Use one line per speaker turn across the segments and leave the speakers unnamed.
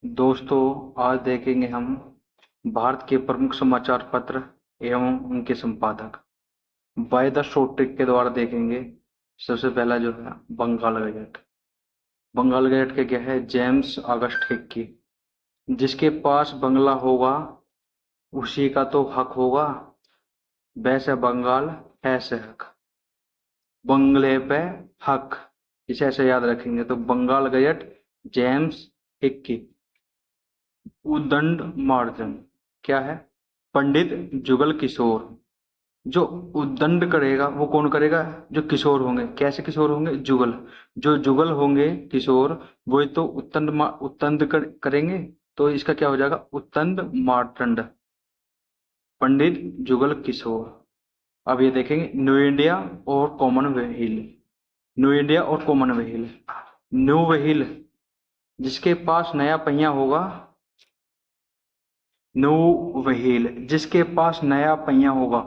दोस्तों, आज देखेंगे हम भारत के प्रमुख समाचार पत्र एवं उनके संपादक। बाय द शॉर्ट ट्रिक के द्वारा देखेंगे। सबसे पहला जो है बंगाल गजट। बंगाल गजट के क्या है? James August Hickey. जिसके पास बंगला होगा उसी का तो हक होगा। वैसे बंगाल है से हक, बंगले पे हक। इसे ऐसे याद रखेंगे। तो बंगाल गजट, जेम्स हिक्की। उदंड मार्जन क्या है? पंडित जुगल किशोर। जो उद्दंड करेगा वो कौन करेगा? जो किशोर होंगे। कैसे किशोर होंगे? जुगल। जो जुगल होंगे किशोर, वही तो उत्तंड करेंगे। तो इसका क्या हो जाएगा? उत्तंड मार्तंड। पंडित जुगल किशोर। अब ये देखेंगे न्यू इंडिया और कॉमनवेल्थ। न्यू इंडिया और कॉमनवेल्थ। न्यू व्हील, जिसके पास नया पहिया होगा। न्यू व्हील, जिसके पास नया पहिया होगा।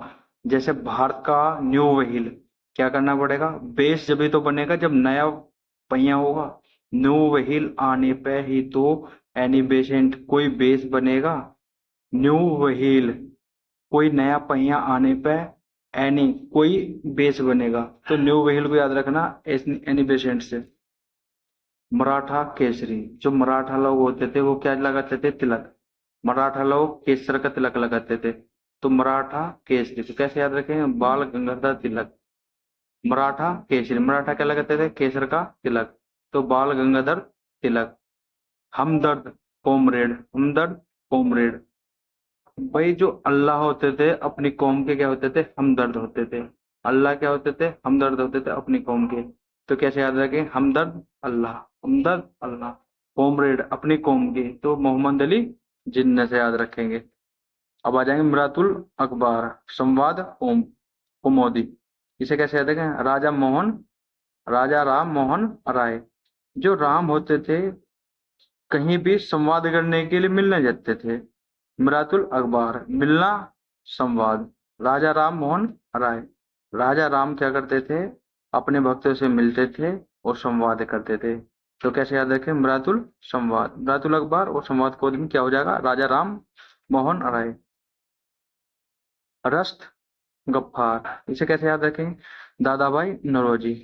जैसे भारत का न्यू व्हील, क्या करना पड़ेगा? बेस जब ही तो बनेगा जब नया पहिया होगा। न्यू व्हील आने पे ही तो एनी बेसेंट कोई बेस बनेगा। न्यू व्हील, कोई नया पहिया आने पे एनी कोई बेस बनेगा। तो न्यू व्हील को याद रखना एनी बेसेंट से। मराठा केसरी, जो मराठा लोग होते थे वो क्या लगाते थे? तिलक। मराठा लोग केसर का तिलक लगाते थे। तो मराठा केसरी, तो कैसे याद रखें? बाल गंगाधर तिलक। मराठा केसरी, मराठा क्या लगाते थे? केसर का तिलक। तो बाल गंगाधर तिलक। हमदर्द कॉमरेड, हमदर्द कॉमरेड। भाई जो अल्लाह होते थे अपनी कौम के क्या होते थे? हमदर्द होते थे। अल्लाह क्या होते थे? हमदर्द होते थे अपनी कौम के। तो कैसे याद रखें? हमदर्द अल्लाह, हमदर्द अल्लाह। कॉमरेड अपनी कौम की, तो मोहम्मद अली जिन्ना से याद रखेंगे। अब आ जाएंगे मिरातुल अखबार, संवाद ओम कुमोदी। इसे कैसे याद रखें? राजा राम मोहन राय। जो राम होते थे कहीं भी संवाद करने के लिए मिलने जाते थे। मिरातुल अखबार, मिलना, संवाद। राजा राम मोहन राय। राजा राम क्या करते थे? अपने भक्तों से मिलते थे और संवाद करते थे। तो कैसे याद रखें? मिरातुल संवाद, मिरातुल अखबार और संवाद को में क्या हो जाएगा? राजा राम मोहन राय। रस्त गफ्फार, इसे कैसे याद रखें? दादा भाई नौरोजी।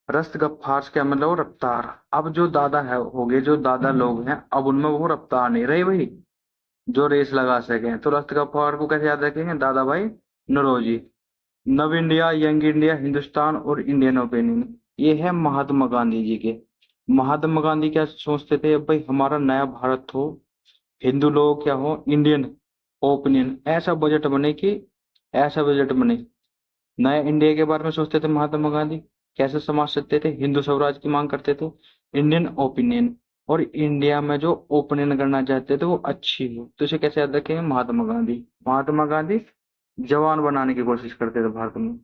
रस्त गफ्फार से क्या मतलब? रफ्तार। अब जो दादा है हो गए, जो दादा लोग हैं, अब उनमें वो रफ्तार नहीं रही भाई जो रेस लगा सके। तो रस्त गफ्फार को कैसे याद रखेंगे? दादा भाई नौरोजी। नव इंडिया, यंग इंडिया, हिंदुस्तान और इंडियन ओपिनियन, ये है महात्मा गांधी जी के। महात्मा गांधी क्या सोचते थे? भाई हमारा नया भारत हो, हिंदू लोग क्या हो, इंडियन ओपिनियन। ऐसा बजट बने कि ऐसा बजट बने। नए इंडिया के बारे में सोचते थे महात्मा गांधी। कैसे समाज सकते थे? हिंदू स्वराज की मांग करते थे। इंडियन ओपिनियन, और इंडिया में जो ओपिनियन करना चाहते थे वो अच्छी हो। तो इसे कैसे याद रखेंगे? महात्मा गांधी। महात्मा गांधी जवान बनाने की कोशिश करते थे भारत में।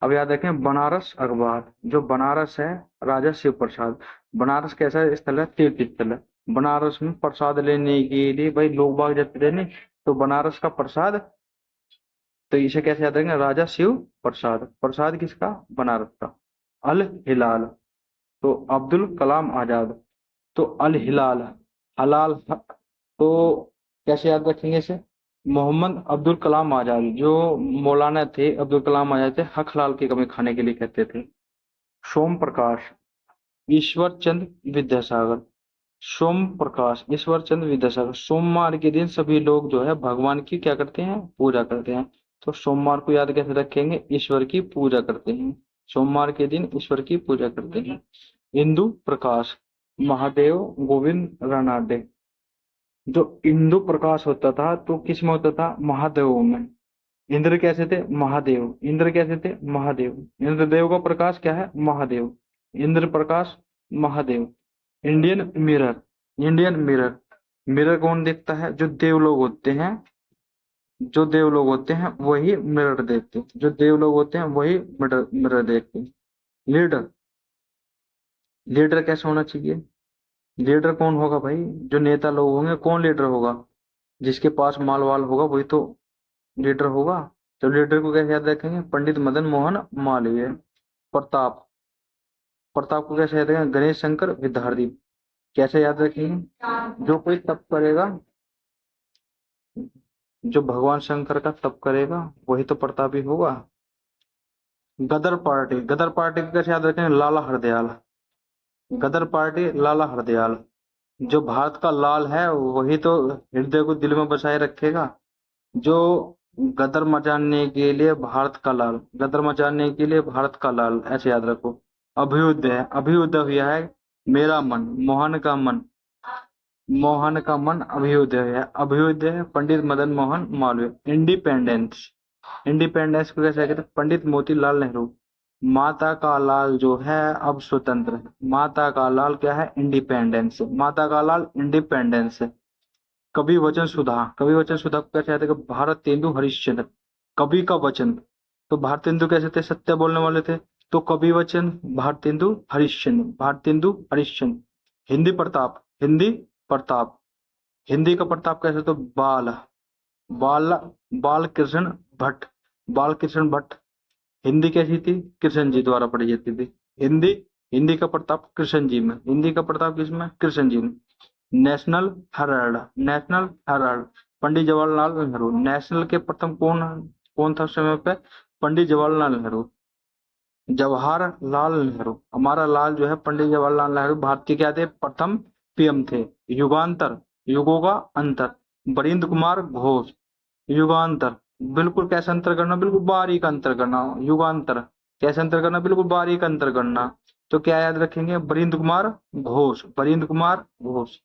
अब याद रखें बनारस अखबार। जो बनारस है, राजा शिव प्रसाद। बनारस कैसा स्थल है? तीर्थ स्थल है। बनारस में प्रसाद लेने के लिए भाई लोग बाग जाते थे नहीं, तो बनारस का प्रसाद। तो इसे कैसे याद रखेंगे? राजा शिव प्रसाद। प्रसाद किसका? बनारस का। अल हिलाल, तो अब्दुल कलाम आजाद। तो अल हिलाल, हलाल हक। तो कैसे याद रखेंगे इसे? मोहम्मद अब्दुल कलाम आजाद, जो मौलाना थे अब्दुल कलाम आजाद थे, हक हलाल की कमी खाने के लिए कहते थे। सोम प्रकाश, ईश्वर चंद्र विद्यासागर। सोम प्रकाश, ईश्वर चंद्र विद्यासागर। सोमवार के दिन सभी लोग जो है भगवान की क्या करते हैं? पूजा करते हैं। तो सोमवार को याद कैसे रखेंगे? ईश्वर की पूजा करते हैं। सोमवार के दिन ईश्वर की पूजा करते हैं। इंदु प्रकाश, महादेव गोविंद रानाडे। जो इंदु प्रकाश होता था तो किस में होता था? महादेव में। इंद्र कैसे थे? महादेव। इंद्र कैसे थे? महादेव। इंद्रदेव का प्रकाश क्या है? Mahadev. Indra Prakash Mahadev. Indian mirror, Indian mirror. Mirror कौन देखता है? जो देव लोग होते हैं। जो देव लोग होते हैं वही मिरर देखते हैं। जो देव लोग होते हैं वही मिरर मिरर देखते हैं। लीडर, लीडर कैसे होना चाहिए? लीडर कौन होगा भाई? जो नेता लोग होंगे। कौन लीडर होगा? जिसके पास माल वाल होगा वही तो लीडर होगा। तो लीडर को कैसे याद रखेंगे? पंडित मदन मोहन मालवीय। प्रताप, प्रताप को कैसे याद रखेंगे? गणेश शंकर विद्यार्थी। कैसे याद रखेंगे? जो कोई तप करेगा, जो भगवान शंकर का तप करेगा वही तो प्रतापी होगा। गदर पार्टी, गदर पार्टी को कैसे याद रखेंगे? लाला हरदयाल। गदर पार्टी लाला हरदयाल। जो भारत का लाल है वही तो हृदय को दिल में बसाए रखेगा। जो गदर मचाने के लिए भारत का लाल, गदर मचाने के लिए भारत का लाल, ऐसे याद रखो। अभ्युदय, अभ्युदय हुआ है मेरा मन, मोहन का मन, मोहन का मन अभ्युदय है, अभ्युदय है पंडित मदन मोहन मालवीय। इंडिपेंडेंस, इंडिपेंडेंस को कैसे कहते हैं? पंडित मोतीलाल नेहरू। माता का लाल जो है अब स्वतंत्र है, माता का लाल क्या है? इंडिपेंडेंस, माता का लाल इंडिपेंडेंस है। कवि वचन सुधा, कवि वचन सुधा को कैसे कहते हैं? भारतेंदु हरिश्चंद्र। कवि का वचन, तो भारतेंदु कैसे थे? सत्य बोलने वाले थे, तो कवि वचन भारतेंदु हरिश्चंद्र, भारतेंदु हरिश्चंद्र। हिंदी प्रताप, हिंदी प्रताप, हिंदी का प्रताप कैसे? तो बाल, बाल, बाल कृष्ण भट्ट, बाल कृष्ण भट्ट। हिंदी कैसी थी? कृष्ण जी द्वारा पढ़ी जाती थी। हिंदी, हिंदी का प्रताप कृष्ण जी में, हिंदी का प्रताप किसमें? कृष्ण जी में। National Herald, national Herald Pandit Jawaharlal Nehru. National के प्रथम कौन कौन था उस समय पे? पंडित जवाहरलाल नेहरू। जवाहरलाल नेहरू, हमारा लाल जो है पंडित जवाहरलाल नेहरू भारत के क्या थे? प्रथम पीएम थे। युगांतर, युगों का अंतर, बरिंद्र कुमार घोष। युगांतर, बिल्कुल कैसे अंतर करना? बिल्कुल बारीक अंतर करना। युगांतर कैसे अंतर करना? बिल्कुल बारीक अंतर करना। तो क्या याद रखेंगे? बरिंद्र कुमार घोष, बरिंद्र कुमार घोष।